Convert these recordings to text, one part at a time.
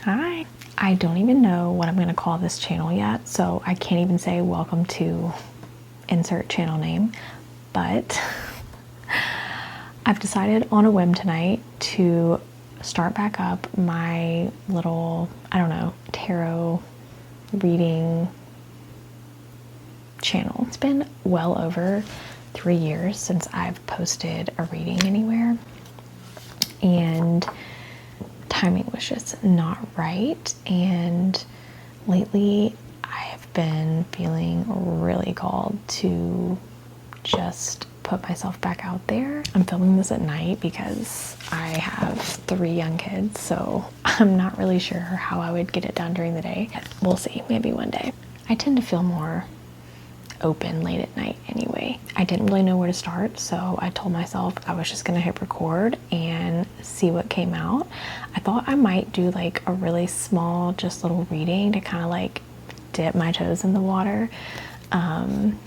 Hi. I don't even know what I'm going to call this channel yet, so I can't even say welcome to insert channel name, but I've decided on a whim tonight to start back up my little, I don't know, tarot reading channel. It's been well over 3 years since I've posted a reading anywhere, and timing was just not right. And lately I've been feeling really called to just put myself back out there. I'm filming this at night because I have 3 young kids, so I'm not really sure how I would get it done during the day. We'll see, maybe one day. I tend to feel more open late at night anyway. I didn't really know where to start, so I told myself I was just gonna hit record and see what came out. I thought I might do like a really small, just little reading to kind of like dip my toes in the water, and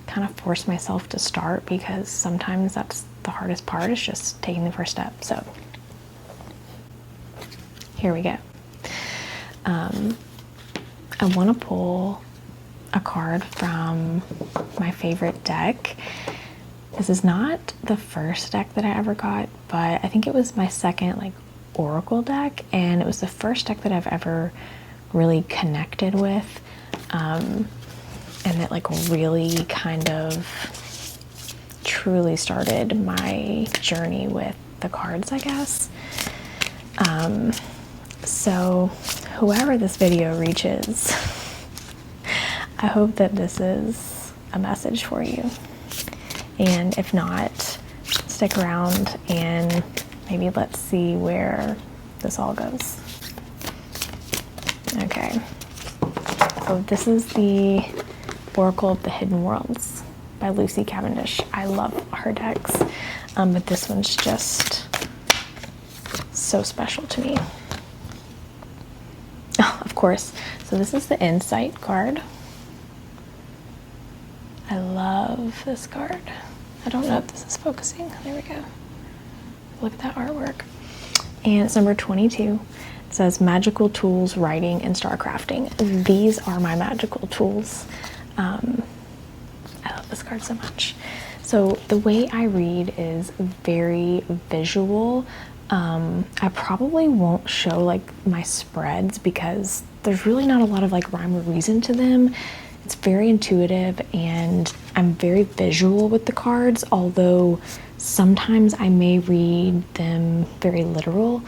kind of force myself to start, because sometimes that's the hardest part, is just taking the first step. So here we go. I want to pull a card from my favorite deck. This is not the first deck that I ever got, but I think it was my second like oracle deck, and it was the first deck that I've ever really connected with, and that like really kind of truly started my journey with the cards, I guess. So whoever this video reaches, I hope that this is a message for you. And if not, stick around and maybe let's see where this all goes. Okay, so this is the Oracle of the Hidden Worlds by Lucy Cavendish. I love her decks, but this one's just so special to me. Oh, of course, so this is the Insight card. I love this card. I don't know if this is focusing. There we go. Look at that artwork. And it's number 22. It says magical tools, writing, and star crafting. These are my magical tools. I love this card so much. So the way I read is very visual. I probably won't show like my spreads because there's really not a lot of like rhyme or reason to them. It's very intuitive, and I'm very visual with the cards, although sometimes I may read them very literal,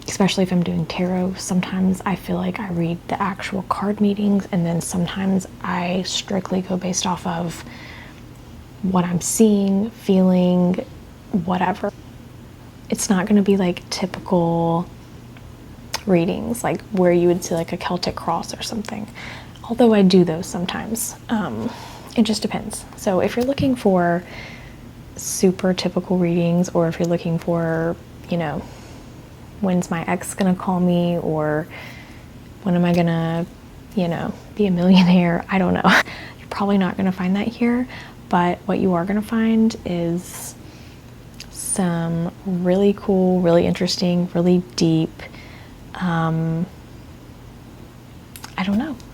especially if I'm doing tarot. Sometimes I feel like I read the actual card meanings, and then sometimes I strictly go based off of what I'm seeing, feeling, whatever. It's not going to be like typical readings, like where you would see like a Celtic cross or something. Although I do those sometimes. It just depends. So if you're looking for super typical readings, or if you're looking for, you know, when's my ex gonna call me, or when am I gonna, you know, be a millionaire, I don't know. You're probably not gonna find that here, but what you are gonna find is some really cool, really interesting, really deep,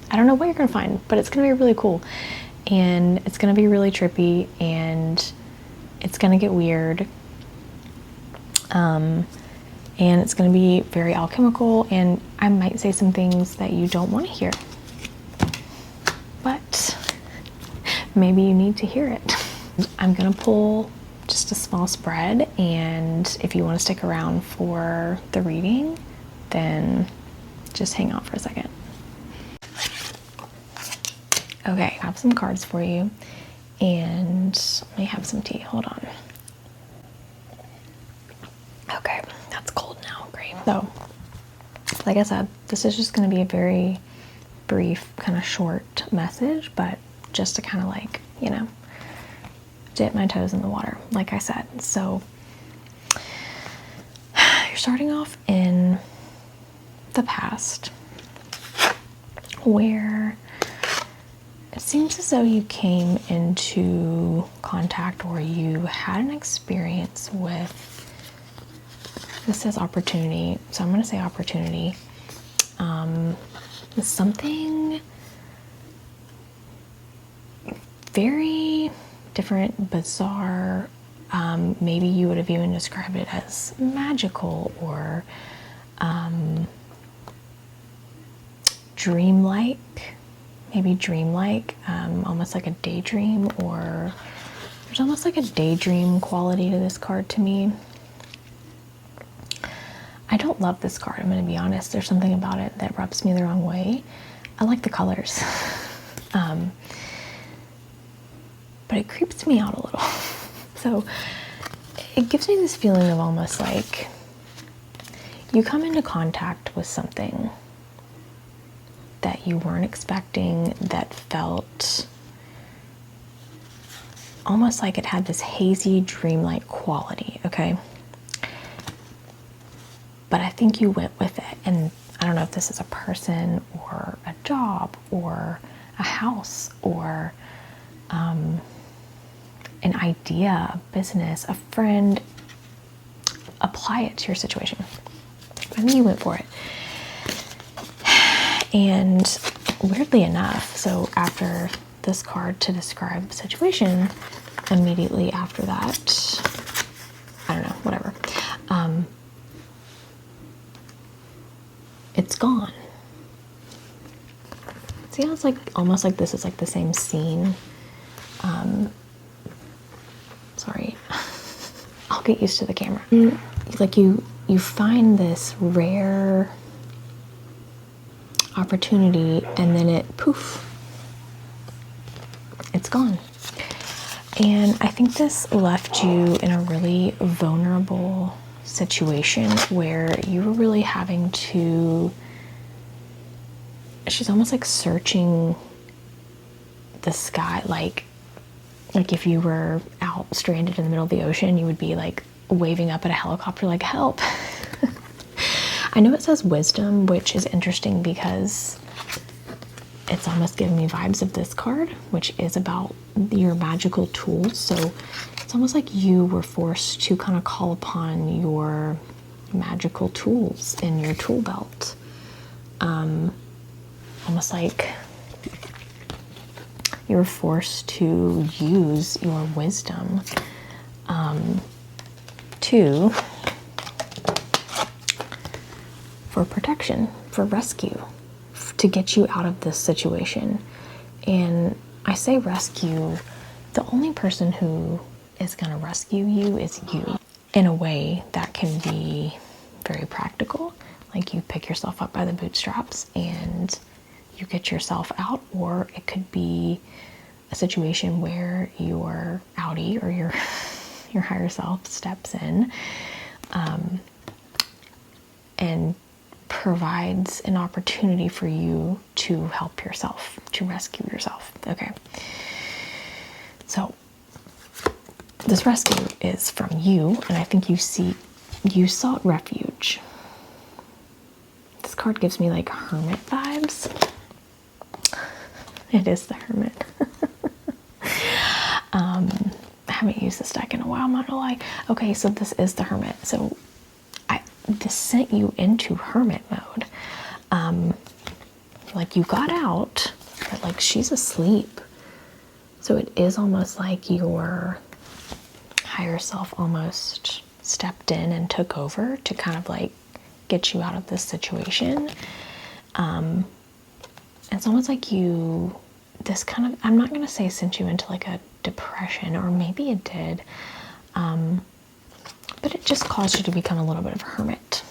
I don't know what you're gonna find, but it's gonna be really cool, and it's gonna be really trippy, and it's gonna get weird, and it's gonna be very alchemical, and I might say some things that you don't want to hear, but maybe you need to hear it. I'm gonna pull just a small spread, and if you want to stick around for the reading, then just hang out for a second. Okay, I have some cards for you, and let me have some tea. Hold on. Okay, that's cold now. Great. So, like I said, this is just going to be a very brief, kind of short message, but just to kind of like, you know, dip my toes in the water, like I said. So, you're starting off in the past, where it seems as though you came into contact, or you had an experience with This says opportunity, so I'm going to say opportunity. Something very different, bizarre. Maybe you would have even described it as magical or dreamlike. Maybe dreamlike, almost like a daydream, or there's almost like a daydream quality to this card to me. I don't love this card, I'm going to be honest. There's something about it that rubs me the wrong way. I like the colors, but it creeps me out a little. So it gives me this feeling of almost like you come into contact with something that you weren't expecting, that felt almost like it had this hazy, dreamlike quality, okay? But I think you went with it, and I don't know if this is a person or a job or a house or an idea, a business, a friend. Apply it to your situation. I think you went for it. And weirdly enough, so after this card to describe the situation, immediately after that, I don't know, whatever, it's gone. See how it's like almost like this is like the same scene. Sorry, I'll get used to the camera. Like you find this rare opportunity and then it poof, it's gone. And I think this left you in a really vulnerable situation where you were really having to, she's almost like searching the sky, like if you were out stranded in the middle of the ocean, you would be like waving up at a helicopter like, help. I know it says wisdom, which is interesting because it's almost giving me vibes of this card, which is about your magical tools. So it's almost like you were forced to kind of call upon your magical tools in your tool belt. Almost like you were forced to use your wisdom for protection, for rescue, to get you out of this situation. And I say rescue, the only person who is going to rescue you is you, in a way that can be very practical. Like you pick yourself up by the bootstraps and you get yourself out, or it could be a situation where your outie or your higher self steps in and provides an opportunity for you to help yourself, to rescue yourself. Okay. So this rescue is from you, and I think you sought refuge. This card gives me like hermit vibes. It is the Hermit. I haven't used this deck in a while, I'm not gonna lie. Okay, so this is the Hermit. So this sent you into Hermit mode. Like you got out, but like she's asleep. So it is almost like your higher self almost stepped in and took over to kind of like get you out of this situation. It's almost like this kind of, I'm not going to say sent you into like a depression, or maybe it did, but it just caused you to become a little bit of a hermit.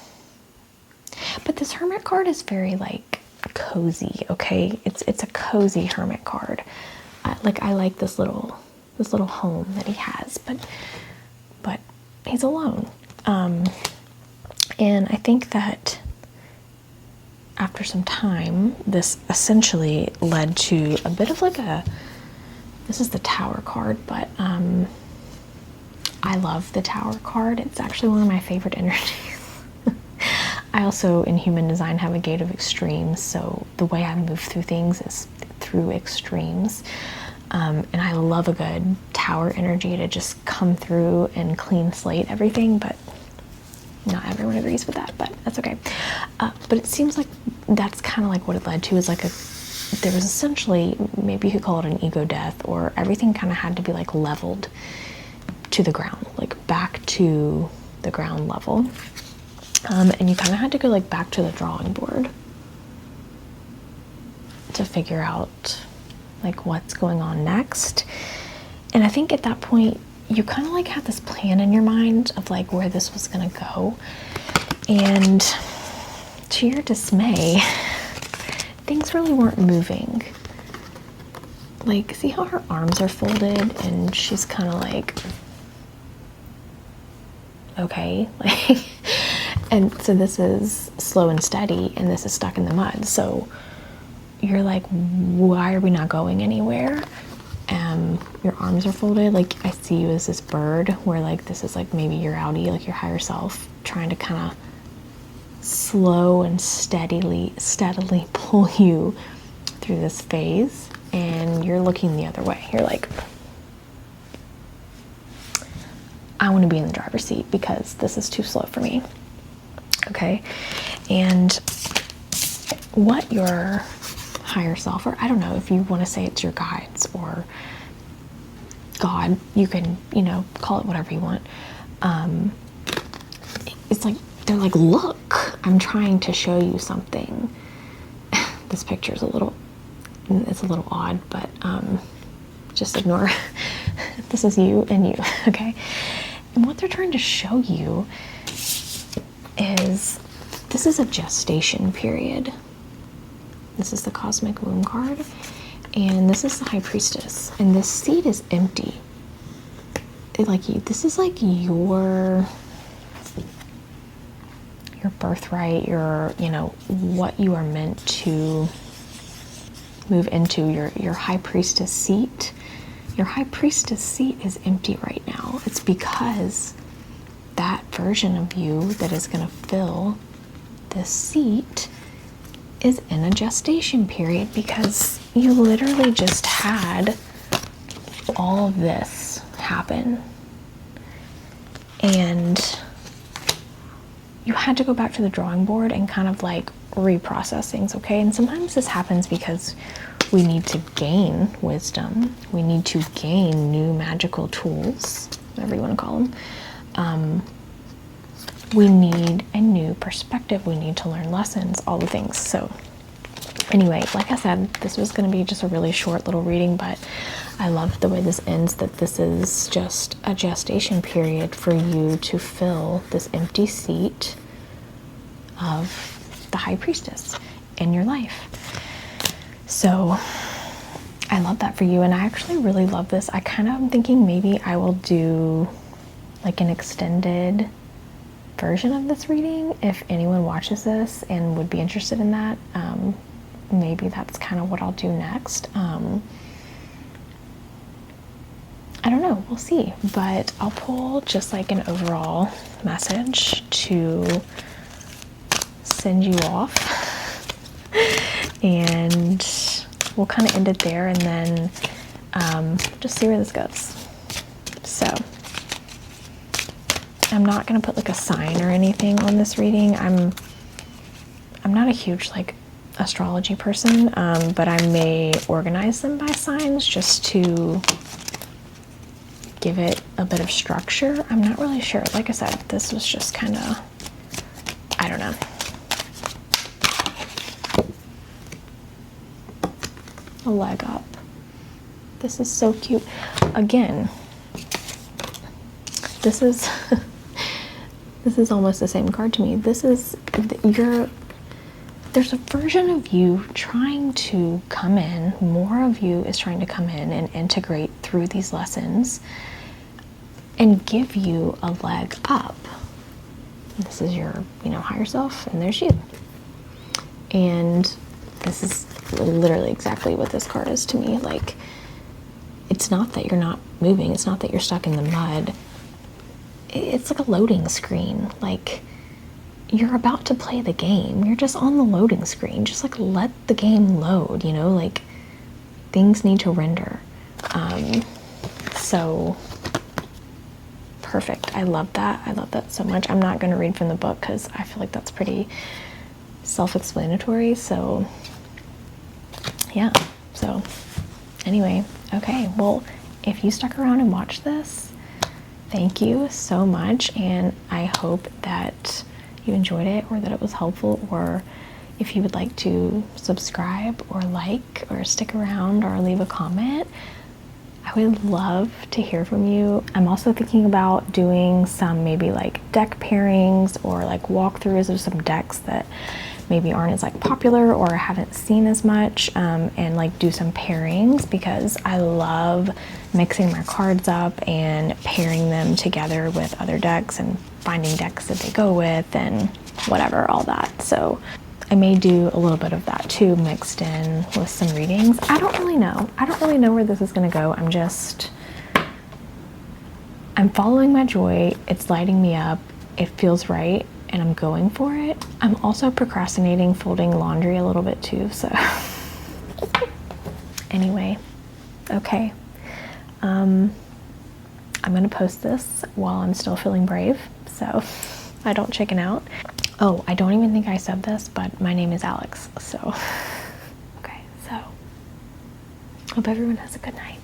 But this Hermit card is very like cozy, okay? It's a cozy Hermit card. I like this little home that he has, but he's alone. And I think that after some time, this essentially led to a bit of like this is the Tower card, but I love the Tower card. It's actually one of my favorite energies. I also, in human design, have a gate of extremes, so the way I move through things is through extremes. And I love a good Tower energy to just come through and clean slate everything, but Not everyone agrees with that, but that's okay. But it seems like that's kind of like what it led to, is like there was essentially, maybe you could call it an ego death, or everything kind of had to be like leveled to the ground, like back to the ground level. And you kind of had to go like back to the drawing board to figure out like what's going on next. And I think at that point you kind of like had this plan in your mind of like where this was gonna go, and to your dismay, things really weren't moving. Like, see how her arms are folded and she's kind of like, okay, like, and so this is slow and steady and this is stuck in the mud. So you're like, why are we not going anywhere? Your arms are folded. Like, I see you as this bird where like this is like maybe your outie, like your higher self, trying to kind of slow and steadily pull you through this phase, and you're looking the other way. You're like, I want to be in the driver's seat because this is too slow for me. Okay. And what your higher self, or I don't know if you want to say it's your guides or God, you can, you know, call it whatever you want. It's like, they're like, look, I'm trying to show you something. This picture is it's a little odd, but just ignore. This is you and you, okay? And what they're trying to show you is this is a gestation period. This is the Cosmic Womb card, and this is the High Priestess, and this seat is empty. This is like your birthright, you know, what you are meant to move into, your High Priestess seat. Your High Priestess seat is empty right now. It's because that version of you that is going to fill this seat is in a gestation period, because you literally just had all of this happen and you had to go back to the drawing board and kind of like reprocess things, okay? And sometimes this happens because we need to gain wisdom. We need to gain new magical tools, whatever you want to call them. We need a new perspective. We need to learn lessons, all the things. So anyway, like I said, this was going to be just a really short little reading, but I love the way this ends, that this is just a gestation period for you to fill this empty seat of the High Priestess in your life. So I love that for you, and I actually really love this. I kind of am thinking maybe I will do like an extended version of this reading if anyone watches this and would be interested in that. Maybe that's kind of what I'll do next. I don't know, we'll see, but I'll pull just like an overall message to send you off, and we'll kind of end it there, and then just see where this goes. So I'm not going to put like a sign or anything on this reading. I'm not a huge like astrology person, but I may organize them by signs just to give it a bit of structure. I'm not really sure. Like I said, this was just kind of, I don't know. A leg up. This is so cute. Again, this is this is almost the same card to me. This is there's a version of you trying to come in, more of you is trying to come in and integrate through these lessons and give you a leg up. This is your, you know, higher self, and there's you. And this is literally exactly what this card is to me. Like, it's not that you're not moving, it's not that you're stuck in the mud. It's like a loading screen. Like, you're about to play the game. You're just on the loading screen. Just like let the game load, you know, like things need to render. So perfect. I love that. I love that so much. I'm not going to read from the book because I feel like that's pretty self-explanatory. So yeah, so anyway, okay, well, if you stuck around and watched this, thank you so much, and I hope that you enjoyed it or that it was helpful, or if you would like to subscribe or like or stick around or leave a comment, I would love to hear from you. I'm also thinking about doing some maybe like deck pairings or like walkthroughs of some decks that maybe aren't as like popular or haven't seen as much, and like do some pairings, because I love mixing my cards up and pairing them together with other decks and finding decks that they go with and whatever, all that. So I may do a little bit of that too, mixed in with some readings. I don't really know. I don't really know where this is gonna go. I'm following my joy. It's lighting me up. It feels right, and I'm going for it. I'm also procrastinating folding laundry a little bit too, so. Anyway, okay. I'm gonna post this while I'm still feeling brave, so I don't chicken out. Oh, I don't even think I said this, but my name is Alex, so. Okay, so hope everyone has a good night.